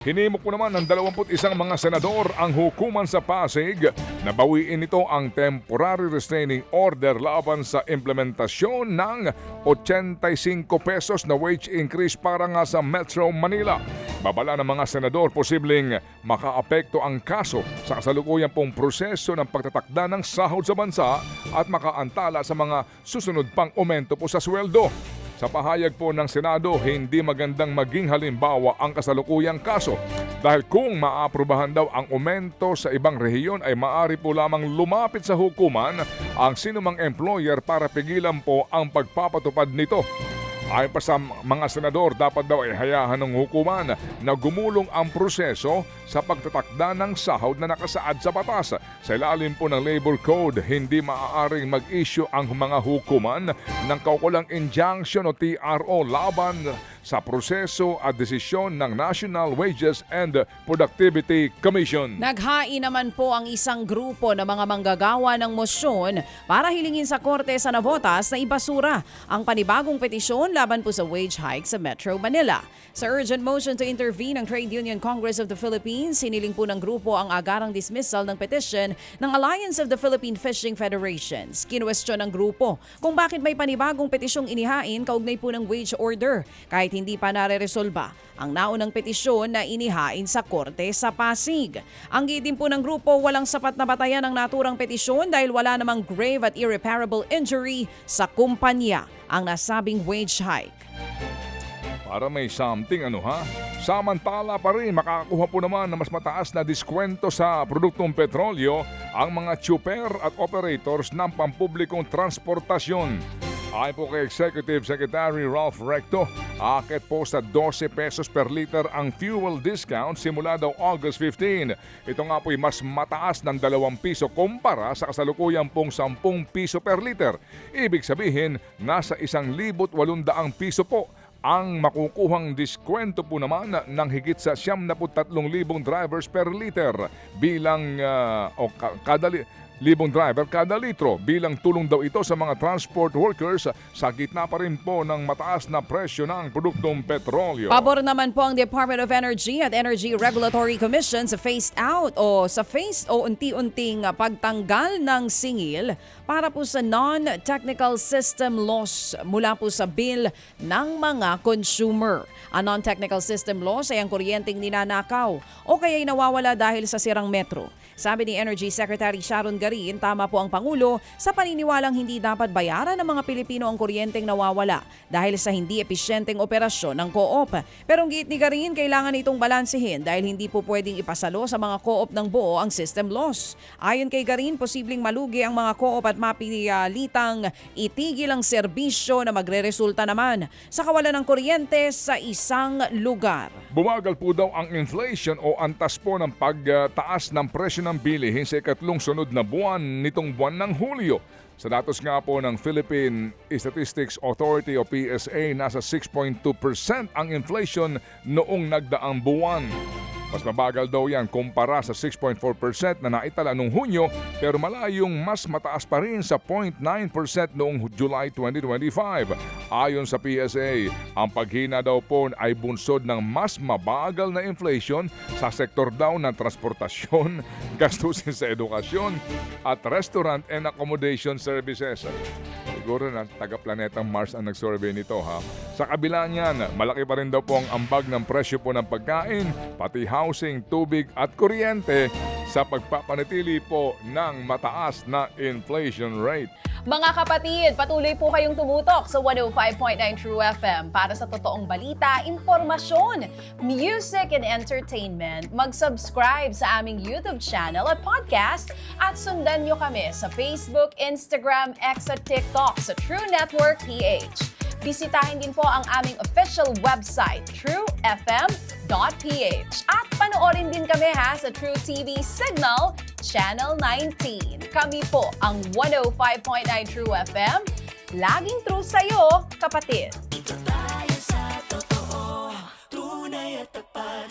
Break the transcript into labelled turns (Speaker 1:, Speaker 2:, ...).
Speaker 1: Hinimok po naman ng 21 mga senador ang hukuman sa Pasig na bawiin nito ang temporary restraining order laban sa implementasyon ng 85 pesos na wage increase para nga sa Metro Manila. Babala ng mga senador, posibleng makaapekto ang kaso sa kasalukuyan pong proseso ng pagtatakda ng sahod sa bansa at makaantala sa mga susunod pang aumento po sa sweldo. Sa pahayag po ng Senado, hindi magandang maging halimbawa ang kasalukuyang kaso dahil kung maaprubahan daw ang aumento sa ibang rehiyon ay maaari po lamang lumapit sa hukuman ang sinumang employer para pigilan po ang pagpapatupad nito. Ayon pa sa mga senador, dapat daw ay hayahan ng hukuman na gumulong ang proseso sa pagtatakda ng sahod na nakasaad sa batas. Sa ilalim po ng Labor Code, hindi maaaring mag-issue ang mga hukuman ng kaukulang injunction o TRO laban sa proseso at desisyon ng National Wages and Productivity Commission.
Speaker 2: Naghain naman po ang isang grupo ng mga manggagawa ng mosyon para hilingin sa Korte sa Navotas na ibasura ang panibagong petisyon laban po sa wage hike sa Metro Manila. Sa urgent motion to intervene ng Trade Union Congress of the Philippines, siniling po ng grupo ang agarang dismissal ng petition ng Alliance of the Philippine Fishing Federations. Kinwestiyon ng grupo kung bakit may panibagong petisyong inihain kaugnay po ng wage order kahit hindi pa nare-resolba ang naunang petisyon na inihain sa Korte sa Pasig. Ang giit din po ng grupo, walang sapat na batayan ang naturang petisyon dahil wala namang grave at irreparable injury sa kumpanya ang nasabing wage hike.
Speaker 1: Para may something samantala pa rin makakakuha po naman na mas mataas na diskwento sa produktong petrolyo ang mga tsuper at operators ng pampublikong transportasyon. Ayon po kay Executive Secretary Ralph Recto, akit po sa 12 pesos per liter ang fuel discount simula daw August 15. Ito nga po'y mas mataas ng 2 piso kumpara sa kasalukuyang pong 10 piso per liter. Ibig sabihin, nasa 1,800 piso po ang makukuhang diskwento po naman ng higit sa 73,000 drivers per liter bilang libong driver kada litro. Bilang tulong daw ito sa mga transport workers sa gitna pa rin po ng mataas na presyo ng produktong petrolyo.
Speaker 2: Pabor naman po ang Department of Energy at Energy Regulatory Commission sa phased out o unti-unting pagtanggal ng singil para po sa non-technical system loss mula po sa bill ng mga consumer. Ang non-technical system loss ay ang kuryenteng ninanakaw o kaya'y nawawala dahil sa sirang metro. Sabi ni Energy Secretary Sharon Garin, tama po ang Pangulo sa paniniwalang hindi dapat bayaran ng mga Pilipino ang kuryenteng nawawala dahil sa hindi episyenteng operasyon ng co-op. Pero ang giit ni Garin, kailangan itong balansehin dahil hindi po pwedeng ipasalo sa mga co-op ng buo ang system loss. Ayon kay Garin, posibleng malugi ang mga co-op at mapilitang itigil ang serbisyo na magre-resulta naman sa kawalan ng kuryente sa isang lugar.
Speaker 1: Bumagal po daw ang inflation o antas po ng pagtaas ng presyo ng bilihin sa ikatlong sunod na buwan nitong buwan ng Hulyo. Sa datos nga po ng Philippine Statistics Authority o PSA, nasa 6.2% ang inflation noong nagdaang buwan. Mas mabagal daw yan kumpara sa 6.4% na naitala noong Hunyo pero malayong mas mataas pa rin sa 0.9% noong July 2025. Ayon sa PSA, ang paghina daw po ay bunsod ng mas mabagal na inflation sa sektor daw ng transportasyon, gastusin sa edukasyon at restaurant and accommodation services. Siguro na taga-planetang Mars ang nag-survey nito Sa kabila niyan, malaki pa rin daw po ang ambag ng presyo po ng pagkain, pati housing, tubig at kuryente sa pagpapanatili po ng mataas na inflation rate.
Speaker 3: Mga kapatid, patuloy po kayong tumutok sa 105.9 True FM para sa totoong balita, impormasyon, music and entertainment. Mag-subscribe sa aming YouTube channel at podcast at sundan nyo kami sa Facebook, Instagram, X at TikTok sa True Network PH. Bisitahin din po ang aming official website, truefm.ph. At panoorin din kami sa True TV Signal, Channel 19. Kami po ang 105.9 True FM. Laging true sa'yo, kapatid.